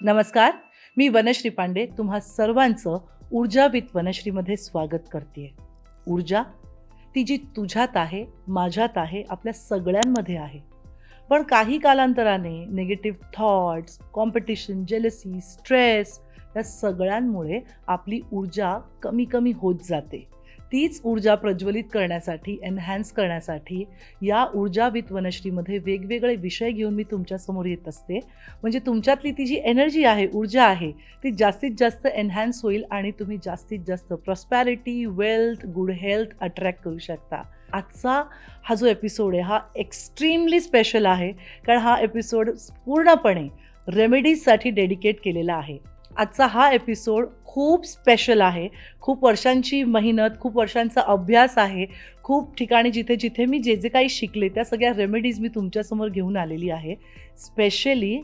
नमस्कार, मी वनश्री पांडे तुम्हा सर्वांचं ऊर्जा विथ वनश्रीमध्ये स्वागत करते. ऊर्जा ती जी तुझ्यात आहे, माझ्यात आहे, आपल्या सगळ्यांमध्ये आहे. पण काही कालांतराने negative thoughts, competition, jealousy, stress या सगळ्यांमुळे आपली ऊर्जा कमी कमी होत जाते. तीच ऊर्जा प्रज्वलित करण्यासाठी, एनहॅन्स करण्यासाठी या ऊर्जा विथ वनश्रीमध्ये वेगवेगळे विषय घेऊन मी तुमच्यासमोर येत असते. म्हणजे तुमच्यातली ती जी एनर्जी आहे, ऊर्जा आहे, ती जास्तीत जास्त एनहॅन्स होईल आणि तुम्ही जास्तीत जास्त prosperity, wealth, good health attract करू शकता. आजचा हा जो एपिसोड आहे हा एक्स्ट्रीमली स्पेशल आहे, कारण हा एपिसोड पूर्णपणे रेमेडीजसाठी डेडिकेट केलेला आहे. आजचा हा एपिसोड खूप स्पेशल आहे. खूप वर्षांची मेहनत, खूप वर्षांचा अभ्यास आहे. खूप ठिकाणी जिथे मी जे काही शिकले त्या सगळ्या रेमेडीज मी तुमच्यासमोर घेऊन आलेली आहे. स्पेशली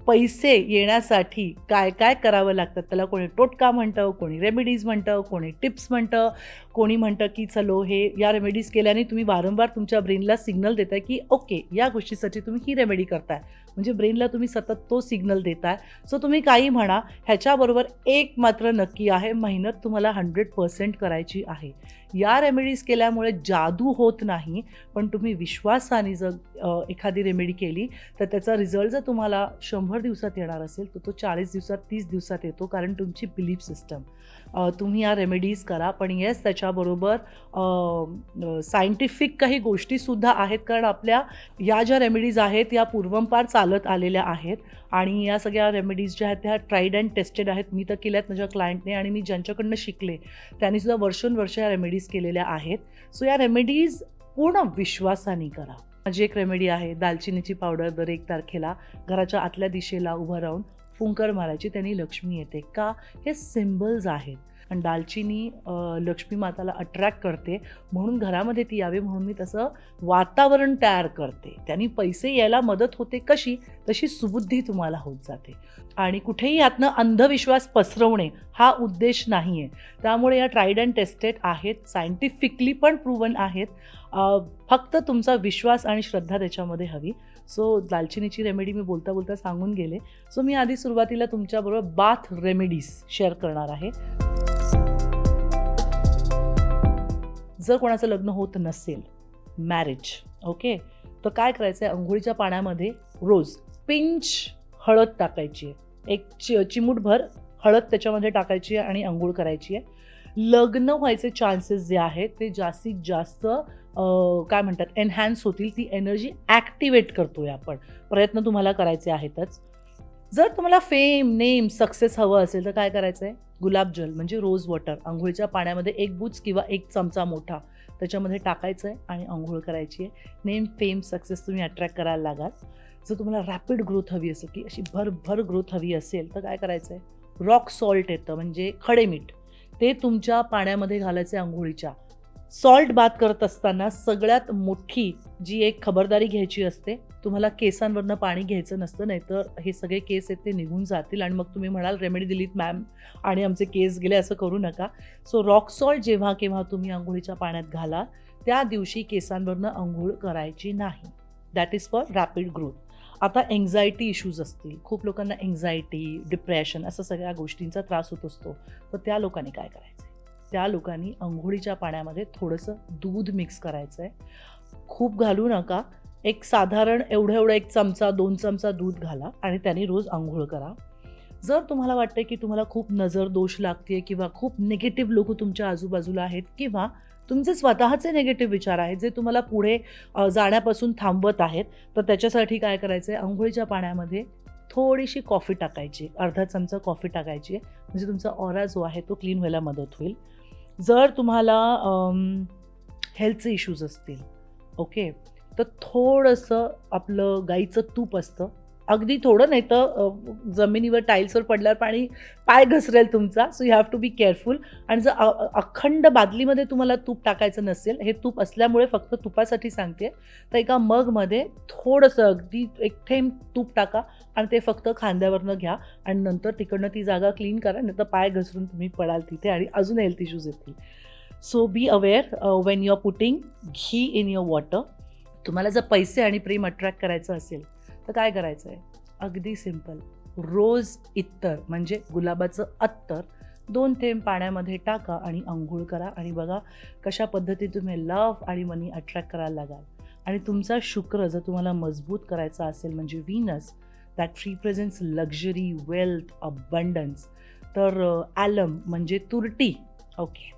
पैसे येण्यासाठी काय काय करावं लागतं, त्याला कोणी टोटका म्हणतं, कोणी रेमेडीज म्हणतं, कोणी टिप्स म्हणतं, कोणी म्हणतं की चलो हे या रेमेडीज केल्याने तुम्ही वारंवार तुमच्या ब्रेनला सिग्नल देताय की ओके या गोष्टीसाठी तुम्ही ही रेमेडी करताय, म्हणजे ब्रेनला तुम्ही सतत तो सिग्नल देताय. सो तुम्ही काही म्हणा, ह्याच्याबरोबर एक मात्र नक्की आहे, मेहनत तुम्हाला 100% करायची आहे. या रेमेडीज केल्यामुळे जादू होत नाही, पण तुम्ही विश्वासाने जर एखादी रेमेडी केली तर त्याचा रिझल्ट जर तुम्हाला 100 दिवसात येणार असेल तर तो 40 दिवसात, 30 दिवसात येतो, कारण तुमची बिलीफ सिस्टम. तुम्ही या रेमेडीज करा, पण येस त्याच्याबरोबर सायंटिफिक काही गोष्टीसुद्धा आहेत, कारण आपल्या या ज्या रेमेडीज आहेत या पूर्वंपार चालत आलेल्या आहेत आणि या सगळ्या रेमेडीज ज्या आहेत त्या ट्राईड अँड टेस्टेड आहेत. मी तर केल्यात माझ्या क्लायंटने, आणि मी ज्यांच्याकडनं शिकले त्यांनीसुद्धा वर्षोनवर्ष या रेमेडीज केलेल्या आहेत. सो या रेमेडीज पूर्ण विश्वासाने करा. माझी एक रेमेडी आहे, दालचिनीची पावडर दर 1 तारखेला घराच्या आतल्या दिशेला उभं राहून फुंकर मारायची, त्यांनी लक्ष्मी येते. का? हे सिम्बल्स आहेत. आणि दालचिनी लक्ष्मी माताला अट्रॅक्ट करते, म्हणून घरामध्ये ती यावे म्हणून मी तसं वातावरण तयार करते. त्यांनी पैसे यायला मदत होते. कशी? तशी सुबुद्धी तुम्हाला होत जाते. आणि कुठेही यातनं अंधविश्वास पसरवणे हा उद्देश नाही आहे. त्यामुळे या ट्राईड अँड टेस्टेड आहेत, सायंटिफिकली पण प्रूव्हन आहेत. फक्त तुमचा विश्वास आणि श्रद्धा त्याच्यामध्ये हवी. सो दालचिनीची रेमेडी मी बोलता बोलता सांगून गेले. सो मी आधी सुरुवातीला तुमच्याबरोबर बाथ रेमेडीज शेअर करणार आहे. जर कोणाचं लग्न होत नसेल, मॅरेज, ओके, तर काय करायचं आहे, अंघोळीच्या पाण्यामध्ये रोज पिंच हळद टाकायची आहे. एक चिमूटभर हळद त्याच्यामध्ये टाकायची आहे आणि अंघोळ करायची आहे. लग्न व्हायचे चान्सेस जे आहेत ते जास्तीत जास्त काय म्हणतात, एनहॅन्स होतील. ती एनर्जी ॲक्टिवेट करतोय आपण. प्रयत्न तुम्हाला करायचे आहेतच. जर तुम्हाला फेम, नेम, सक्सेस हवं असेल तर काय करायचं आहे, गुलाबजल म्हणजे रोज वॉटर अंघोळीच्या पाण्यामध्ये 1 बुच किंवा 1 चमचा मोठा त्याच्यामध्ये टाकायचं आहे आणि अंघोळ करायची आहे. नेम, फेम, सक्सेस तुम्ही अट्रॅक्ट करायला लागाल. जर तुम्हाला रॅपिड ग्रोथ हवी असेल, की अशी भर ग्रोथ हवी असेल, तर काय करायचं आहे, रॉक सॉल्ट येतं म्हणजे खडे मीठ, ते तुमच्या पाण्यामध्ये घालायचं आहे अंघोळीच्या. सॉल्ट बाथ करत असताना सगळ्यात मोठी जी एक खबरदारी घ्यायची असते, तुम्हाला केसांवरनं पाणी घ्यायचं नसतं, नाहीतर हे सगळे केस आहेत ते निघून जातील आणि मग तुम्ही म्हणाल रेमेडी दिलीत मॅम आणि आमचे केस गेले. असं करू नका. सो रॉक सॉल्ट जेव्हा केव्हा तुम्ही अंघोळीच्या पाण्यात घाला त्या दिवशी केसांवरनं अंघोळ करायची नाही. That is for rapid growth. आता एन्झायटी इश्यूज असतील, खूप लोकांना एन्झायटी, डिप्रेशन असं सगळ्या गोष्टींचा त्रास होत असतो, तर त्या लोकांनी काय करायचं, त्या लोकांनी अंघोळीच्या पाण्यामध्ये थोडंसं दूध मिक्स करायचं आहे. खूप घालू नका, एक साधारण एवढं 1 चमचा 2 चमचा दूध घाला आणि त्याने रोज अंघोळ करा. जर तुम्हाला वाटतं की तुम्हाला खूप नजर दोष लागते किंवा खूप निगेटिव्ह लोक तुमच्या आजूबाजूला आहेत किंवा तुमचे स्वतःचे निगेटिव्ह विचार आहेत जे तुम्हाला पुढे जाण्यापासून थांबवत आहेत, तर त्याच्यासाठी काय करायचं आहे, अंघोळीच्या पाण्यामध्ये थोडीशी कॉफी टाकायची, अर्धा चमचा कॉफी टाकायची आहे, म्हणजे तुमचा ऑरा जो आहे तो क्लीन व्हायला मदत होईल. जर तुम्हाला हेल्थचे इश्यूज असतील, ओके, तर थोडंसं आपलं गाईचं तूप असतं, अगदी थोडं, नाही तर जमिनीवर टाईल्सवर पडल्यावर पाय घसरेल तुमचा. So you have to be careful. आणि जर अखंड बादलीमध्ये तुम्हाला तूप टाकायचं नसेल, हे तूप असल्यामुळे फक्त तुपासाठी सांगते, तर एका मगमध्ये थोडंसं अगदी 1 थेंब तूप टाका आणि ते फक्त खांद्यावरनं घ्या आणि नंतर तिकडनं ती जागा क्लीन करा, नाही तर पाय घसरून तुम्ही पडाल तिथे आणि अजून हेल्थ इश्यूज येतील. So be aware when you are putting ghee in your water. तुम्हाला जर पैसे आणि प्रेम अट्रॅक्ट करायचं असेल तर काय करायचं आहे, अगदी सिम्पल, रोज इत्तर म्हणजे गुलाबाचं अत्तर 2 थेंब पाण्यामध्ये टाका आणि अंघोळ करा आणि बघा कशा पद्धतीने तुम्ही लव्ह आणि मनी अट्रॅक्ट करायला लागाल. आणि तुमचा शुक्र जर तुम्हाला मजबूत करायचा असेल म्हणजे Venus that represents luxury, wealth, abundance, तर ॲलम म्हणजे तुरटी, ओके,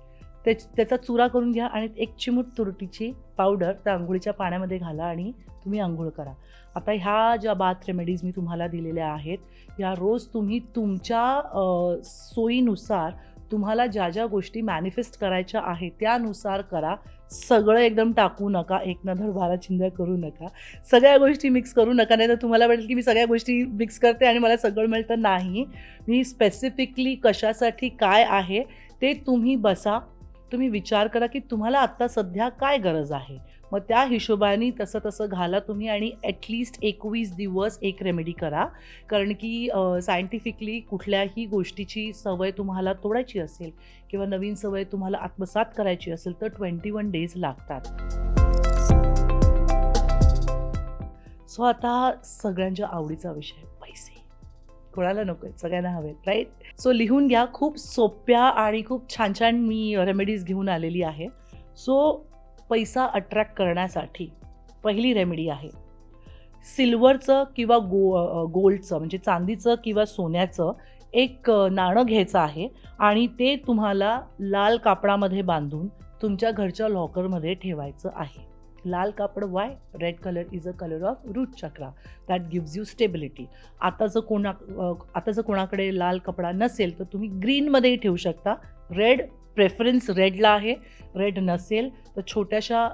त्याचा चुरा करून घ्या आणि 1 चिमूट तुरटीची पावडर त्या अंघोळीच्या पाण्यामध्ये घाला आणि तुम्ही अंघोळ करा. आता ह्या ज्या बाथ रेमेडीज मी तुम्हाला दिलेल्या आहेत, या रोज तुम्ही तुमच्या सोयीनुसार तुम्हाला ज्या ज्या गोष्टी मॅनिफेस्ट करायच्या आहेत त्यानुसार करा. सगळं एकदम टाकू नका, एक ना धड 12 चिंध्या करू नका, सगळ्या गोष्टी मिक्स करू नका. नाही तर तुम्हाला वाटेल की मी सगळ्या गोष्टी मिक्स करते आणि मला सगळं मिळतं. नाही, मी स्पेसिफिकली कशासाठी काय आहे ते तुम्ही बसा, तुम्ही विचार करा की तुम्हाला आत्ता सध्या काय गरज आहे, मग त्या हिशोबाने तसं तसं घाला तुम्ही आणि ॲटलिस्ट 21 दिवस एक रेमेडी करा. कारण की सायंटिफिकली कुठल्याही गोष्टीची सवय तुम्हाला तोडायची असेल किंवा नवीन सवय तुम्हाला आत्मसात करायची असेल तर 21 डेज लागतात. सो आता सगळ्यांच्या आवडीचा विषय पैसे. कोणाला नको आहेत, सगळ्यांना हवेत, राईट? सो लिहून घ्या. खूप सोप्या आणि खूप छान छान मी रेमेडीज घेऊन आलेली आहे. सो पैसा अट्रॅक्ट करण्यासाठी पहिली रेमेडी आहे सिल्वरचं किंवा गोल्डचं म्हणजे चांदीचं किंवा सोन्याचं एक नाणं घ्यायचं आहे आणि ते तुम्हाला लाल कापडामध्ये बांधून तुमच्या घरच्या लॉकरमध्ये ठेवायचं आहे. लाल कापड, why? Red colour is a colour of root chakra that gives you stability. आता जर कोणाकडे लाल कपडा नसेल तर तुम्ही ग्रीनमध्येही ठेवू शकता. रेड प्रेफरन्स रेडला आहे. रेड नसेल तर छोट्याशा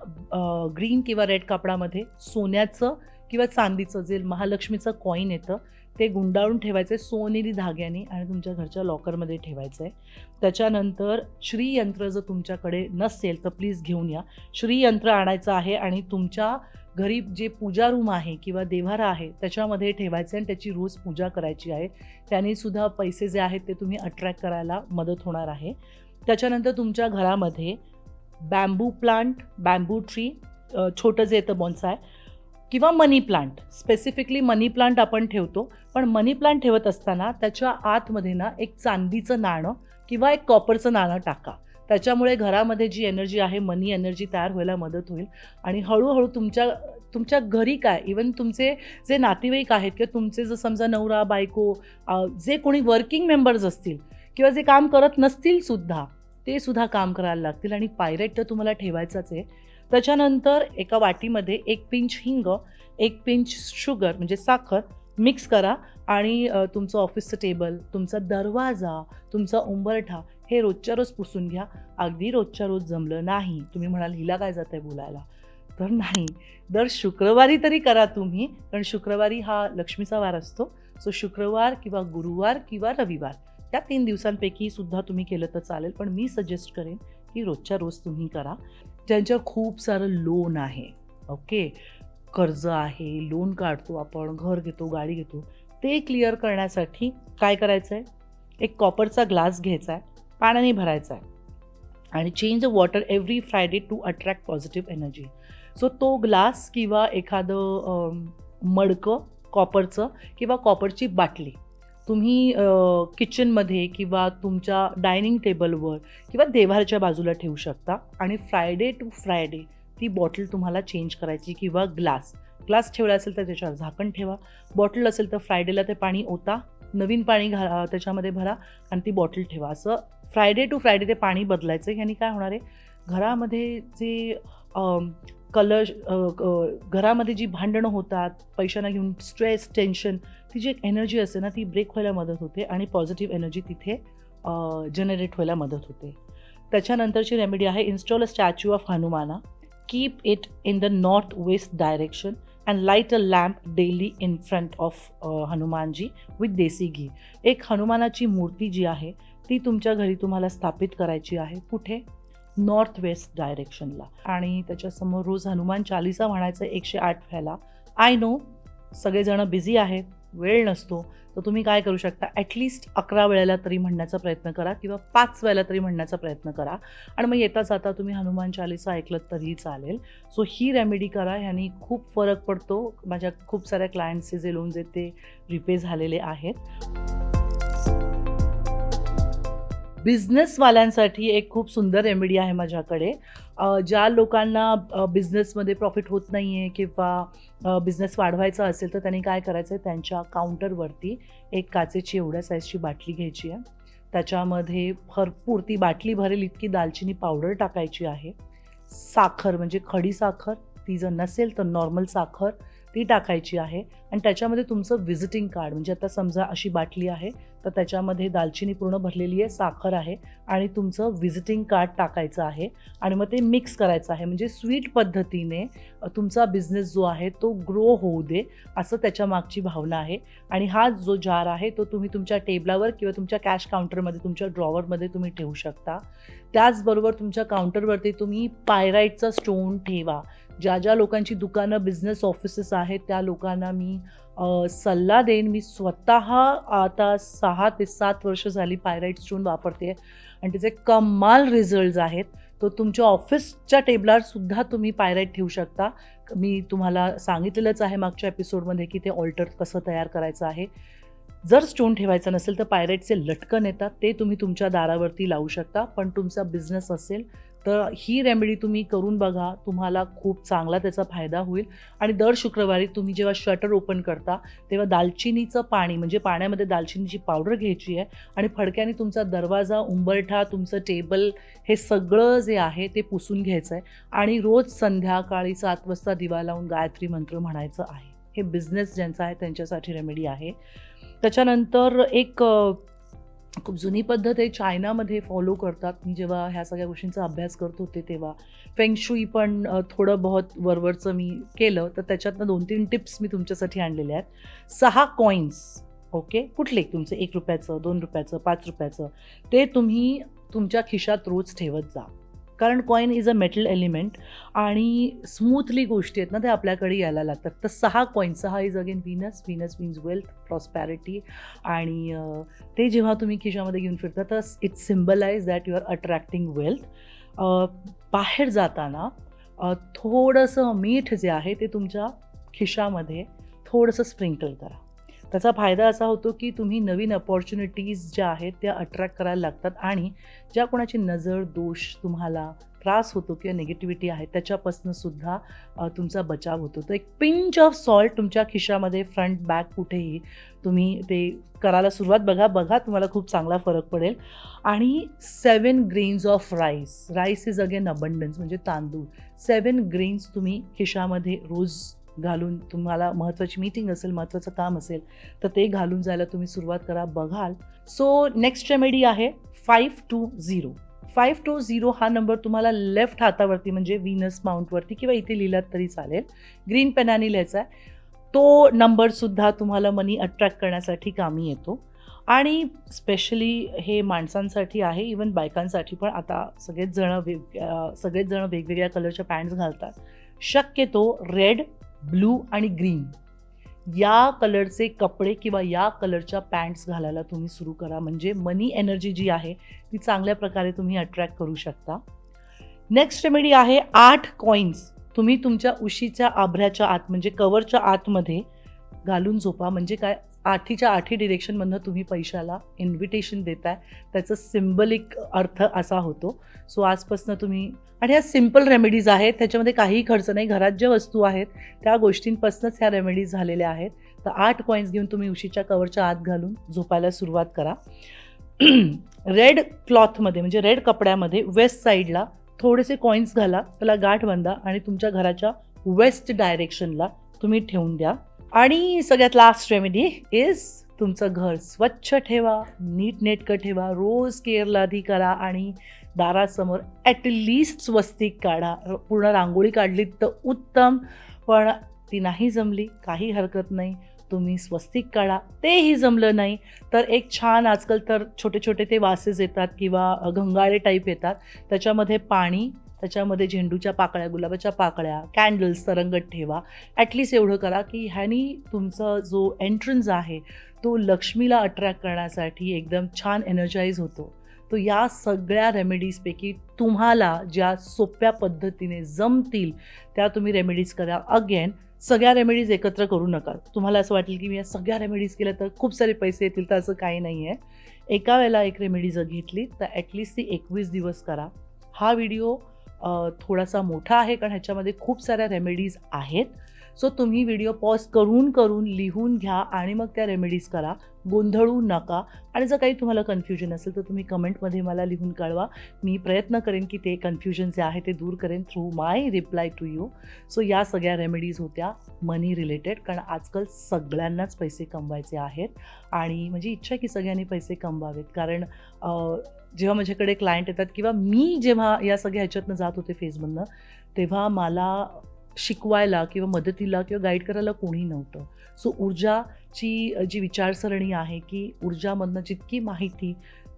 ग्रीन किंवा रेड कापडामध्ये सोन्याचं किंवा चांदीचं जे महालक्ष्मीचं कॉईन येतं ते गुंडाळून ठेवायचं आहे सोनेरी धाग्याने आणि तुमच्या घरच्या लॉकरमध्ये ठेवायचं आहे. त्याच्यानंतर श्रीयंत्र जर तुमच्याकडे नसेल तर प्लीज घेऊन या. श्रीयंत्र आणायचं आहे आणि तुमच्या घरी जे पूजा रूम आहे किंवा देव्हारा आहे त्याच्यामध्ये ठेवायचं आणि त्याची रोज पूजा करायची आहे. त्याने सुद्धा पैसे जे आहेत ते तुम्ही अट्रॅक्ट करायला मदत होणार आहे. त्याच्यानंतर तुमच्या घरामध्ये बॅम्बू प्लांट, बॅम्बू ट्री, छोटं जे येतं बॉन्साय किंवा मनी प्लांट, स्पेसिफिकली मनी प्लांट आपण ठेवतो, पण मनी प्लांट ठेवत असताना त्याच्या आतमध्ये ना एक चांदीचं नाणं किंवा एक कॉपरचं नाणं टाका. त्याच्यामुळे घरामध्ये जी एनर्जी आहे, मनी एनर्जी तयार व्हायला मदत होईल आणि हळूहळू तुमच्या घरी काय, इवन तुमचे जे नातेवाईक आहेत किंवा तुमचे जर समजा नवरा बायको जे कोणी वर्किंग मेंबर्स असतील किंवा जे काम करत नसतील सुद्धा ते सुद्धा काम करायला लागतील. आणि पायरेट तर तुम्हाला ठेवायचाच आहे. त्याच्यानंतर एका वाटीमध्ये 1 पिंच हिंग, 1 पिंच शुगर म्हणजे साखर मिक्स करा आणि तुमचं ऑफिसचं टेबल, तुमचा दरवाजा, तुमचा उंबरठा हे रोजच्या रोज पुसून घ्या. अगदी रोजच्या रोज जमलं नाही, तुम्ही म्हणाल हिला काय जात आहे बोलायला, तर नाही, दर शुक्रवारी तरी करा तुम्ही, कारण शुक्रवारी हा लक्ष्मीचा वार असतो. सो शुक्रवार किंवा गुरुवार किंवा रविवार त्या 3 दिवसांपैकी सुद्धा तुम्ही केलं तर चालेल, पण मी सजेस्ट करेन की रोजच्या रोज तुम्ही करा. ज्यांच्यावर खूप सारं लोन आहे, ओके, कर्ज आहे, लोन काढतो आपण, घर घेतो, गाडी घेतो, ते क्लिअर करण्यासाठी काय करायचं आहे, एक कॉपरचा ग्लास घ्यायचा आहे, पाण्याने भरायचा आहे आणि change the water every Friday to attract positive energy. So तो ग्लास किंवा एखादं मडकं कॉपरचं किंवा कॉपरची बाटली तुम्ही किचनमध्ये किंवा तुमच्या डायनिंग टेबलवर किंवा देव्हाऱ्याच्या बाजूला ठेवू शकता आणि फ्रायडे टू फ्रायडे ती बॉटल तुम्हाला चेंज करायची. किंवा ग्लास ठेवला असेल तर त्याच्यावर झाकण ठेवा, बॉटल असेल तर फ्रायडेला ते पाणी ओता, नवीन पाणी त्याच्यामध्ये भरा आणि ती बॉटल ठेवा. असं फ्रायडे टू फ्रायडे ते पाणी बदलायचं. ह्यानी काय होणार आहे, घरामध्ये जे घरामध्ये जी भांडणं होतात, पैशांना घेऊन स्ट्रेस, टेन्शन, ती जी एनर्जी असते ना ती ब्रेक व्हायला मदत होते आणि पॉझिटिव्ह एनर्जी तिथे जनरेट व्हायला मदत होते. त्याच्यानंतरची रेमेडी आहे इन्स्टॉल अ स्टॅच्यू ऑफ हनुमाना, keep it in the north west direction and light a lamp daily in front of Hanumanji with desi ghee. एक हनुमानाची मूर्ती जी आहे ती तुमच्या घरी तुम्हाला स्थापित करायची आहे. कुठे? नॉर्थ वेस्ट डायरेक्शनला. आणि त्याच्यासमोर रोज हनुमान चालीसा म्हणायचं 108 वेळेला. आय नो सगळेजण बिझी आहेत, वेळ नसतो, तर तुम्ही काय करू शकता, ॲटलिस्ट 11 वेळेला तरी म्हणण्याचा प्रयत्न करा किंवा 5 वेळेला तरी म्हणण्याचा प्रयत्न करा. आणि मग येता जाता तुम्ही हनुमान चालीसा ऐकलत तरीही चालेल. सो ही रेमेडी करा, ह्यानी खूप फरक पडतो. माझ्या खूप साऱ्या क्लायंट्सचे जे लोन्स आहेत ते रिपे झालेले आहेत. बिझनेसवाल्यांसाठी एक खूप सुंदर रेमेडी आहे माझ्याकडे. ज्या लोकांना बिझनेसमध्ये प्रॉफिट होत नाही आहे किंवा बिझनेस वाढवायचा असेल, तर त्यांनी काय करायचं आहे, त्यांच्या काउंटरवरती एक काचेची एवढ्या साईजची बाटली घ्यायची आहे. त्याच्यामध्ये भरपूर, ती बाटली भरेल इतकी दालचिनी पावडर टाकायची आहे. साखर म्हणजे खडी साखर, ती जर नसेल तर नॉर्मल साखर ती टाकायची आहे. आणि त्याच्यामध्ये तुमचं व्हिजिटिंग कार्ड, म्हणजे आता समजा अशी बाटली आहे, तर त्याच्यामध्ये दालचिनी पूर्ण भरलेली आहे, साखर आहे आणि तुमचं व्हिजिटिंग कार्ड टाकायचं आहे. आणि मग ते मिक्स करायचं आहे. म्हणजे स्वीट पद्धतीने तुमचा बिझनेस जो आहे तो ग्रो होऊ दे, असं त्याच्या मागची भावना आहे. आणि हा जो जार आहे तो तुम्ही तुमच्या टेबलावर किंवा तुमच्या कॅश काउंटरमध्ये, तुमच्या ड्रॉवरमध्ये तुम्ही ठेवू शकता. त्याचबरोबर तुमच्या काउंटरवरती तुम्ही पायराईटचा स्टोन ठेवा. ज्या ज्या लोकांची दुकानं, बिझनेस ऑफिसेस आहेत, त्या लोकांना मी सल्ला देईन. मी स्वतः आता 6 ते 7 वर्ष झाली पायराईट स्टोन वापरते आणि त्याचे कमाल रिझल्ट्स आहेत. तो तुमच्या ऑफिसच्या टेबलावर सुद्धा तुम्ही पायराईट ठेवू शकता. मी तुम्हाला सांगितलेलंच आहे मागच्या एपिसोडमध्ये की ते ऑल्टर कसं तयार करायचं आहे. जर स्टोन ठेवायचा नसेल तर पायराईटचे लटकन येतात, ते तुम्ही तुमच्या दारावरती लावू शकता. पण तुमचा बिझनेस असेल तर ही रेमेडी तुम्ही करून बघा, तुम्हाला खूप चांगला त्याचा फायदा होईल. आणि दर शुक्रवारी तुम्ही जेव्हा शटर ओपन करता तेव्हा दालचिनीचं पाणी, म्हणजे पाण्यामध्ये दालचिनीची पावडर घ्यायची आहे आणि फडक्याने तुमचा दरवाजा, उंबरठा, तुमचं टेबल, हे सगळं जे आहे ते पुसून घ्यायचं आहे. आणि रोज संध्याकाळी 7 वाजता दिवा लावून गायत्री मंत्र म्हणायचं आहे. हे बिझनेस ज्यांचा आहे त्यांच्यासाठी रेमेडी आहे. त्याच्यानंतर एक खूप जुनी पद्धत आहे, चायनामध्ये फॉलो करतात. मी जेव्हा ह्या सगळ्या गोष्टींचा अभ्यास करत होते तेव्हा फेंगशुई पण थोडं बहुत वरवरचं मी केलं, तर त्याच्यातनं 2-3 टिप्स मी तुमच्यासाठी आणलेल्या आहेत. 6 कॉईन्स, ओके, कुठले तुमचं 1 रुपयाचं, 2 रुपयाचं, 5 रुपयाचं, ते तुम्ही तुमच्या खिशात रोज ठेवत जा. कारण coin is a metal element आणि स्मूथली गोष्टी आहेत ना ते आपल्याकडे यायला लागतात. तर 6 coin, 6 is again Venus, Venus means wealth, prosperity. आणि ते जेव्हा तुम्ही खिशामध्ये घेऊन फिरता तर it symbolize that you are attracting wealth. बाहेर जाताना थोडंसं मीठ जे आहे ते तुमच्या खिशामध्ये थोडंसं स्प्रिंकल करा. त्याचा फायदा असा होतो की तुम्ही नवीन अपॉर्च्युनिटीज ज्या आहेत त्या अट्रॅक्ट करायला लागतात आणि ज्या कोणाची नजर, दोष, तुम्हाला त्रास होतो किंवा निगेटिव्हिटी आहे त्याच्यापासून सुद्धा तुमचा बचाव होतो. तर एक पिंच ऑफ सॉल्ट तुमच्या खिशामध्ये, फ्रंट बॅक कुठेही तुम्ही ते करायला सुरुवात बघा तुम्हाला खूप चांगला फरक पडेल. आणि 7 grains of rice, rice is again abundance, म्हणजे तांदूळ. 7 ग्रेन्स तुम्ही खिशामध्ये रोज घालून, तुम्हाला महत्त्वाची मीटिंग असेल, महत्त्वाचं काम असेल तर ते घालून जायला तुम्ही सुरुवात करा, बघाल. सो नेक्स्ट रेमेडी आहे 520. 520 हा नंबर तुम्हाला लेफ्ट हातावरती, म्हणजे व्हीनस माउंटवरती किंवा इथे लिहिलात तरी चालेल, ग्रीन पेनाने लिहायचा आहे. तो नंबरसुद्धा तुम्हाला मनी अट्रॅक्ट करण्यासाठी कामी येतो. आणि स्पेशली हे माणसांसाठी आहे, इवन बायकांसाठी पण. आता सगळेच जण वेगवेगळ्या कलरच्या पॅन्ट्स घालतात. शक्यतो रेड, ब्लू आणि ग्रीन या कलरचे कपडे किंवा या कलरच्या पॅन्ट्स घालायला तुम्ही सुरू करा. म्हणजे मनी एनर्जी जी आहे ती चांगल्या प्रकारे तुम्ही अट्रॅक्ट करू शकता. नेक्स्ट रेमेडी आहे 8 कॉईन्स. तुम्ही तुमच्या उशीच्या आभऱ्याच्या आत, म्हणजे कवरच्या आतमध्ये घालून झोपा. म्हणजे काय, 8च्या 8 डिरेक्शनमधनं तुम्ही पैशाला इन्व्हिटेशन देताय, त्याचं सिम्बॉलिक अर्थ असा होतो. सो आजपासून तुम्ही, आणि ह्या सिम्पल रेमेडीज आहेत, त्याच्यामध्ये काहीही खर्च नाही, घरात ज्या वस्तू आहेत त्या गोष्टींपासूनच ह्या रेमेडीज झालेल्या आहेत. तर 8 कॉईन्स घेऊन तुम्ही उशीच्या कवरच्या आत घालून झोपायला सुरुवात करा. रेड क्लॉथमध्ये, म्हणजे रेड कपड्यामध्ये वेस्ट साईडला थोडेसे कॉईन्स घाला, त्याला गाठ बांधा आणि तुमच्या घराच्या वेस्ट डायरेक्शनला तुम्ही ठेवून द्या. आणि सगळ्यात लास्ट रेमेडी इज तुमचं घर स्वच्छ ठेवा, नीटनेटकं ठेवा, रोज केरलाधी करा आणि दारासमोर ॲटलिस्ट स्वस्तिक काढा. पूर्ण रांगोळी काढलीत तर उत्तम, पण ती नाही जमली काही हरकत नाही, तुम्ही स्वस्तिक काढा. तेही जमलं नाही तर एक छान, आजकाल तर छोटे छोटे ते वासेस येतात किंवा गंगाळे टाईप येतात, त्याच्यामध्ये पाणी, त्याच्यामध्ये झेंडूच्या पाकळ्या, गुलाबाच्या पाकळ्या, कॅन्डल्स तरंगत ठेवा. ॲटलिस्ट एवढं करा की ह्यानी तुमचा जो एंट्रन्स आहे तो लक्ष्मीला अट्रॅक्ट करण्यासाठी एकदम छान एनर्जाईज होतो. तो या सगळ्या रेमेडीजपैकी तुम्हाला ज्या सोप्या पद्धतीने जमतील त्या तुम्ही रेमेडीज करा. अगेन सगळ्या रेमेडीज एकत्र करू नका. तुम्हाला असं वाटेल की मी या सगळ्या रेमेडीज केल्या तर खूप सारे पैसे येतील, तर असं काही नाही आहे. एका वेळेला एक रेमेडी जर घेतली तर ॲटलिस्ट ती 21 दिवस करा. हा व्हिडिओ थोडासा मोठा आहे कारण ह्याच्यामध्ये खूप साऱ्या रेमेडीज आहेत. सो तुम्ही व्हिडिओ पॉज करून लिहून घ्या आणि मग त्या रेमेडीज करा. गोंधळू नका. आणि जर काही तुम्हाला कन्फ्युजन असेल तर तुम्ही कमेंटमध्ये मला लिहून कळवा. मी प्रयत्न करेन की ते कन्फ्युजन जे आहे ते दूर करेन through my reply to you. So या सगळ्या रेमेडीज होत्या मनी रिलेटेड, कारण आजकाल सगळ्यांनाच पैसे कमवायचे आहेत आणि माझी इच्छा आहे की सगळ्यांनी पैसे कमवावेत. कारण जेव्हा माझ्याकडे क्लायंट येतात किंवा मी जेव्हा या सगळ्या ह्याच्यातनं जात होते फेजमधनं, तेव्हा मला शिकवायला किंवा मदतीला किंवा गाईड करायला कोणी नव्हतं. सो ऊर्जाची जी विचारसरणी आहे की ऊर्जामधनं जितकी माहिती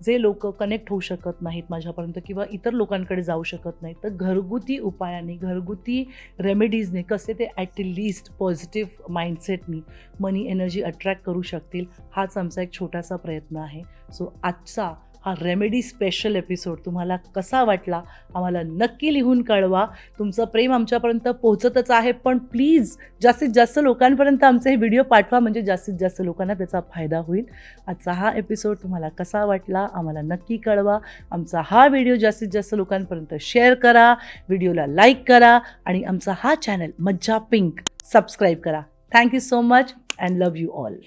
जे लोक कनेक्ट होऊ शकत नाहीत माझ्यापर्यंत किंवा इतर लोकांकडे जाऊ शकत नाहीत, तर घरगुती उपायाने, घरगुती रेमेडीजने कसे ते ॲट लिस्ट पॉझिटिव्ह माइंडसेटनी मनी एनर्जी अट्रॅक्ट करू शकतील, हाच आमचा एक छोटासा प्रयत्न आहे. सो आजचा हा रेमेडी स्पेशल एपिसोड तुम्हाला कसा वाटला आम्हाला नक्की लिहून कळवा. तुमचं प्रेम आमच्यापर्यंत पोहोचतच आहे, पण प्लीज जास्तीत जास्त लोकांपर्यंत आमचे हे व्हिडिओ पाठवा, म्हणजे जास्तीत जास्त लोकांना त्याचा फायदा होईल. आजचा हा एपिसोड तुम्हाला कसा वाटला आम्हाला नक्की कळवा. आमचा हा व्हिडिओ जास्तीत जास्त लोकांपर्यंत शेअर करा, व्हिडिओला लाईक करा आणि आमचा हा चॅनल मज्जा पिंक सबस्क्राईब करा. Thank you so much and love you all.